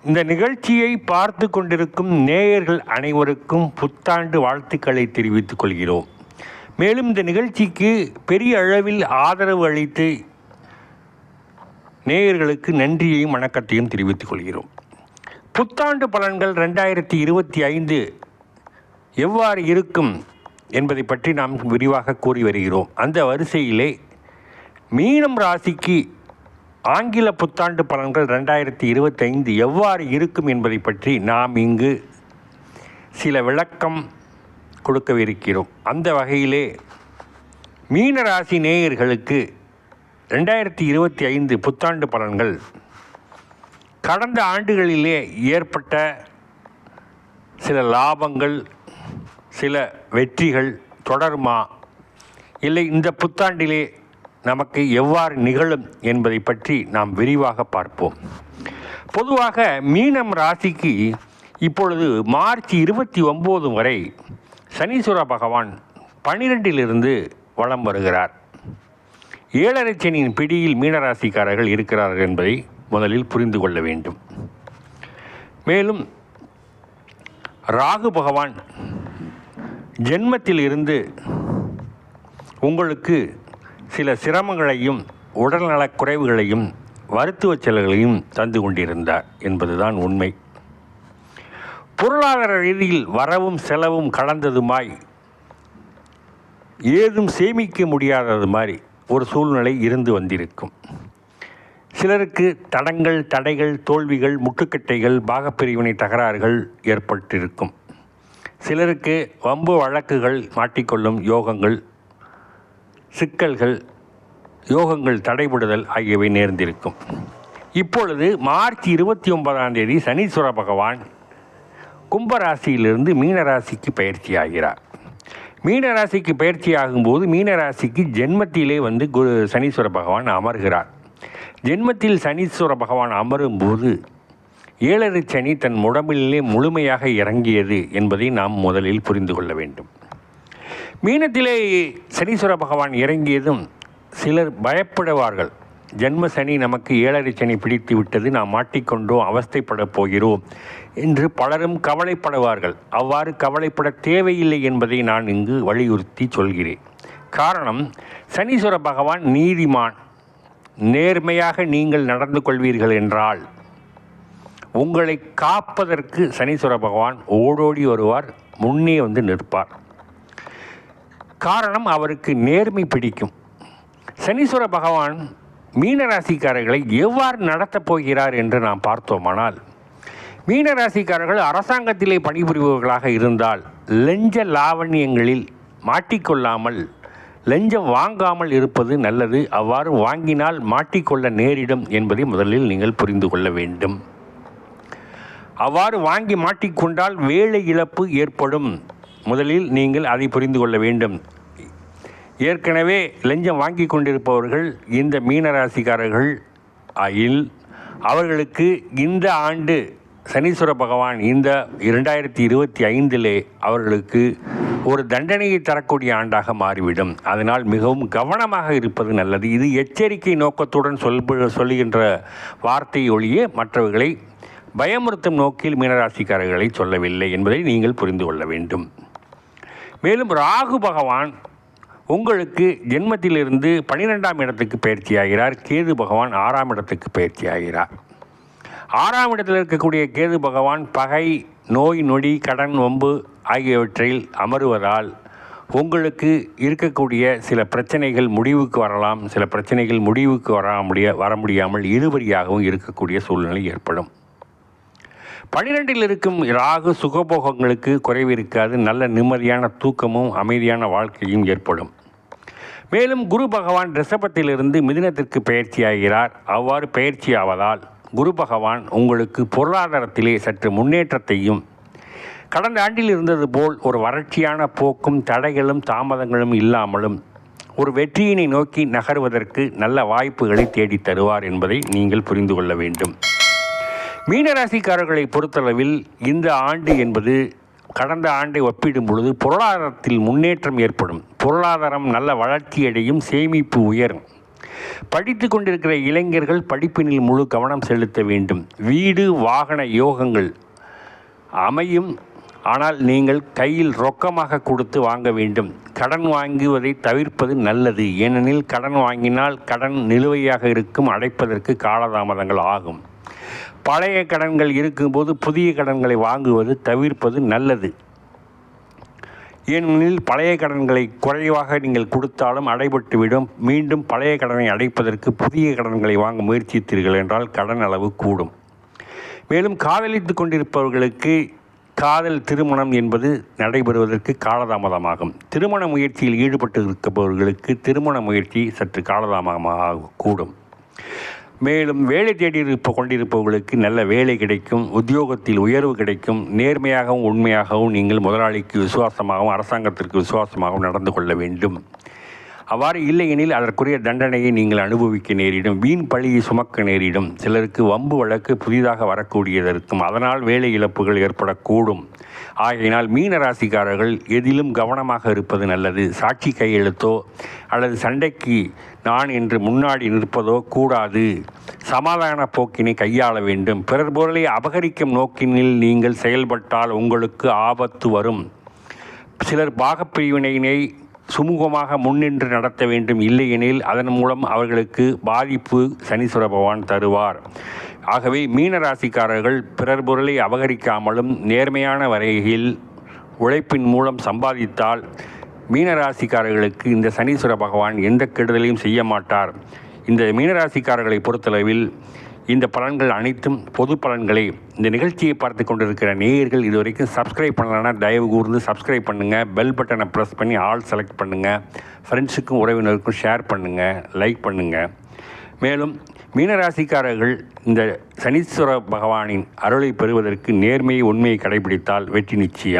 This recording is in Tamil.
இந்த நிகழ்ச்சியை பார்த்து கொண்டிருக்கும் நேயர்கள் அனைவருக்கும் புத்தாண்டு வாழ்த்துக்களை தெரிவித்துக் கொள்கிறோம். மேலும் இந்த நிகழ்ச்சிக்கு பெரிய அளவில் ஆதரவு அளித்து நேயர்களுக்கு நன்றியையும் வணக்கத்தையும் தெரிவித்துக் கொள்கிறோம். புத்தாண்டு பலன்கள் 2025 எவ்வாறு இருக்கும் என்பதை பற்றி நாம் விரிவாக கூறி வருகிறோம். அந்த வரிசையிலே மீனம் ராசிக்கு ஆங்கில புத்தாண்டு பலன்கள் 2025 எவ்வாறு இருக்கும் என்பதை பற்றி நாம் இங்கு சில விளக்கம் கொடுக்கவிருக்கிறோம். அந்த வகையிலே மீனராசி நேயர்களுக்கு 2025 புத்தாண்டு பலன்கள் கடந்த ஆண்டுகளிலே ஏற்பட்ட சில லாபங்கள், சில வெற்றிகள் தொடருமா, இல்லை இந்த புத்தாண்டிலே நமக்கு எவ்வாறு நிகழும் என்பதை பற்றி நாம் விரிவாக பார்ப்போம். பொதுவாக மீனம் ராசிக்கு இப்பொழுது மார்ச் 29 வரை சனீஸ்வர பகவான் 12 வலம் வருகிறார். 7.5 சனியின் பிடியில் மீனராசிக்காரர்கள் இருக்கிறார்கள் என்பதை முதலில் புரிந்து கொள்ள வேண்டும். மேலும் ராகு பகவான் ஜென்மத்தில் இருந்து உங்களுக்கு சில சிரமங்களையும் உடல்நலக் குறைவுகளையும் மருத்துவ செலவுகளையும் தந்து கொண்டிருந்தார் என்பதுதான் உண்மை. பொருளாதார ரீதியில் வரவும் செலவும் கலந்ததுமாய் ஏதும் சேமிக்க முடியாதது மாதிரி ஒரு சூழ்நிலை இருந்து வந்திருக்கும். சிலருக்கு தடங்கள், தடைகள், தோல்விகள், முட்டுக்கட்டைகள், பாகப்பிரிவினை தகராறுகள் ஏற்பட்டிருக்கும். சிலருக்கு வம்பு வழக்குகள் மாட்டிக்கொள்ளும் யோகங்கள், சிக்கல்கள், யோகங்கள் தடைபடுதல் ஆகியவை நேர்ந்திருக்கும். இப்பொழுது மார்ச் 29 சனீஸ்வர பகவான் கும்பராசியிலிருந்து மீனராசிக்கு பயிற்சியாகிறார். மீனராசிக்கு பயிற்சியாகும்போது மீனராசிக்கு ஜென்மத்திலே சனீஸ்வர பகவான் அமர்கிறார். ஜென்மத்தில் சனீஸ்வர பகவான் அமரும்போது 7.5 சனி தன் உடம்பிலே முழுமையாக இறங்கியது என்பதை நாம் முதலில் புரிந்து கொள்ள வேண்டும். மீனத்திலே சனீஸ்வர பகவான் இறங்கியதும் சிலர் பயப்படுவார்கள். ஜென்ம சனி நமக்கு 7.5 சனி பிடித்து விட்டது, நாம் மாட்டிக்கொண்டோம், அவஸ்தைப்படப் போகிறோம் என்று பலரும் கவலைப்படுவார்கள். அவ்வாறு கவலைப்பட தேவையில்லை என்பதை நான் இங்கு வலியுறுத்தி சொல்கிறேன். காரணம், சனீஸ்வர பகவான் நீதிமான். நேர்மையாக நீங்கள் நடந்து கொள்வீர்கள் என்றால் உங்களை காப்பதற்கு சனீஸ்வர பகவான் ஓடோடி வருவார், முன்னே நிற்பார். காரணம், அவருக்கு நேர்மை பிடிக்கும். சனீஸ்வர பகவான் மீனராசிக்காரர்களை எவ்வாறு நடத்தப் போகிறார் என்று நாம் பார்த்தோமானால், மீனராசிக்காரர்கள் அரசாங்கத்திலே பணிபுரிபவர்களாக இருந்தால் லஞ்ச லாவண்யங்களில் மாட்டிக்கொள்ளாமல், லஞ்சம் வாங்காமல் இருப்பது நல்லது. அவ்வாறு வாங்கினால் மாட்டிக்கொள்ள நேரிடும் என்பதை முதலில் நீங்கள் புரிந்து கொள்ள வேண்டும். அவ்வாறு வாங்கி மாட்டிக்கொண்டால் வேலை இழப்பு ஏற்படும். முதலில் நீங்கள் அதை புரிந்து கொள்ள வேண்டும். ஏற்கனவே லஞ்சம் வாங்கி கொண்டிருப்பவர்கள் இந்த மீனராசிக்காரர்கள் அவர்களுக்கு இந்த ஆண்டு சனீஸ்வர பகவான் இந்த 2025 அவர்களுக்கு ஒரு தண்டனையை தரக்கூடிய ஆண்டாக மாறிவிடும். அதனால் மிகவும் கவனமாக இருப்பது நல்லது. இது எச்சரிக்கை நோக்கத்துடன் சொல்லுகின்ற வார்த்தை ஒழிய மற்றவர்களை பயமுறுத்தும் நோக்கில் மீனராசிக்காரர்களை சொல்லவில்லை என்பதை நீங்கள் புரிந்து கொள்ள வேண்டும். மேலும் ராகு பகவான் உங்களுக்கு ஜென்மத்திலிருந்து 12ஆம் இடத்துக்கு பயிற்சியாகிறார். கேது பகவான் 6ஆம் இடத்துக்கு பயிற்சியாகிறார். 6ஆம் இடத்தில் இருக்கக்கூடிய கேது பகவான் பகை, நோய் நொடி, கடன், வம்பு ஆகியவற்றில் அமருவதால் உங்களுக்கு இருக்கக்கூடிய சில பிரச்சனைகள் முடிவுக்கு வரலாம். சில பிரச்சனைகள் முடிவுக்கு வர முடியாமல் இருவரியாகவும் இருக்கக்கூடிய சூழ்நிலை ஏற்படும். 12 இருக்கும் ராகு சுகபோகங்களுக்கு குறைவு இருக்காது. நல்ல நிம்மதியான தூக்கமும் அமைதியான வாழ்க்கையும் ஏற்படும். மேலும் குரு பகவான் ரிஷபத்திலிருந்து மிதுனத்திற்கு பயிற்சியாகிறார். அவ்வாறு பயிற்சியாவதால் குரு பகவான் உங்களுக்கு பொருளாதாரத்திலே சற்று முன்னேற்றத்தையும், கடந்த ஆண்டில் இருந்தது போல் ஒரு வறட்சியான போக்கும், தடைகளும் தாமதங்களும் இல்லாமலும் ஒரு வெற்றியினை நோக்கி நகர்வதற்கு நல்ல வாய்ப்புகளை தேடி தருவார் என்பதை நீங்கள் புரிந்து கொள்ள வேண்டும். மீனராசிக்காரர்களை பொறுத்தளவில் இந்த ஆண்டு என்பது கடந்த ஆண்டை ஒப்பிடும் பொழுது பொருளாதாரத்தில் முன்னேற்றம் ஏற்படும். பொருளாதாரம் நல்ல வளர்ச்சியடையும், சேமிப்பு உயரும். படித்து கொண்டிருக்கிற இளைஞர்கள் படிப்பினில் முழு கவனம் செலுத்த வேண்டும். வீடு வாகன யோகங்கள் அமையும். ஆனால் நீங்கள் கையில் ரொக்கமாக கொடுத்து வாங்க வேண்டும். கடன் வாங்குவதை தவிர்ப்பது நல்லது. ஏனெனில் கடன் வாங்கினால் கடன் நிலுவையாக இருக்கும், அடைப்பதற்கு காலதாமதங்கள் ஆகும். பழைய கடன்கள் இருக்கும்போது புதிய கடன்களை வாங்குவது தவிர்ப்பது நல்லது. ஏனெனில் பழைய கடன்களை குறைவாக நீங்கள் கொடுத்தாலும் அடைபட்டுவிடும். மீண்டும் பழைய கடனை அடைப்பதற்கு புதிய கடன்களை வாங்க முயற்சித்தீர்கள் என்றால் கடன் அளவு கூடும். மேலும் காதலித்து கொண்டிருப்பவர்களுக்கு காதல் திருமணம் என்பது நடைபெறுவதற்கு காலதாமதமாகும். திருமண முயற்சியில் ஈடுபட்டு இருப்பவர்களுக்கு திருமண முயற்சி சற்று காலதாமதமாக கூடும். மேலும் வேலை தேடி கொண்டிருப்பவர்களுக்கு நல்ல வேலை கிடைக்கும், உத்தியோகத்தில் உயர்வு கிடைக்கும். நேர்மையாகவும் உண்மையாகவும் நீங்கள் முதலாளிக்கு விசுவாசமாகவும் அரசாங்கத்திற்கு விசுவாசமாகவும் நடந்து கொள்ள வேண்டும். அவ்வாறு இல்லையெனில் அதற்குரிய தண்டனையை நீங்கள் அனுபவிக்க நேரிடும். வீண் பழியை சுமக்க நேரிடும். சிலருக்கு வம்பு வழக்கு புதிதாக வரக்கூடியது இருக்கும். அதனால் வேலை இழப்புகள் ஏற்படக்கூடும். ஆகையினால் மீன ராசிக்காரர்கள் எதிலும் கவனமாக இருப்பது நல்லது. சாட்சி கையெழுத்தோ அல்லது சண்டைக்கு நான் என்று முன்னாடி நிற்பதோ கூடாது. சமாதான போக்கினை கையாள வேண்டும். பிறர் பொருளை அபகரிக்கும் நோக்கினில் நீங்கள் செயல்பட்டால் உங்களுக்கு ஆபத்து வரும். சிலர் பாகப்பிரிவினையினை சுமூகமாக முன்னின்று நடத்த வேண்டும். இல்லையெனில் அதன் மூலம் அவர்களுக்கு பாதிப்பு சனீஸ்வர பகவான் தருவார். ஆகவே மீன ராசிக்காரர்கள் பிறர் பொருளை அபகரிக்காமலும் நேர்மையான வரையில் உழைப்பின் மூலம் சம்பாதித்தால் மீனராசிக்காரர்களுக்கு இந்த சனீஸ்வர பகவான் எந்த கெடுதலையும் செய்ய மாட்டார். இந்த மீனராசிக்காரர்களை பொறுத்தளவில் இந்த பலன்கள் அனைத்தும் பொது பலன்களை. இந்த நிகழ்ச்சியை பார்த்து கொண்டிருக்கிற நேயர்கள் இதுவரைக்கும் சப்ஸ்கிரைப் பண்ணலன்னா தயவு கூர்ந்து சப்ஸ்கிரைப் பண்ணுங்கள். பெல் பட்டனை ப்ரெஸ் பண்ணி ஆல் செலக்ட் பண்ணுங்கள். ஃப்ரெண்ட்ஸுக்கும் உறவினருக்கும் ஷேர் பண்ணுங்கள், லைக் பண்ணுங்கள். மேலும் மீனராசிக்காரர்கள் இந்த சனீஸ்வர பகவானின் அருளை பெறுவதற்கு நேர்மையை உண்மையை கடைபிடித்தால் வெற்றி நிச்சயம்.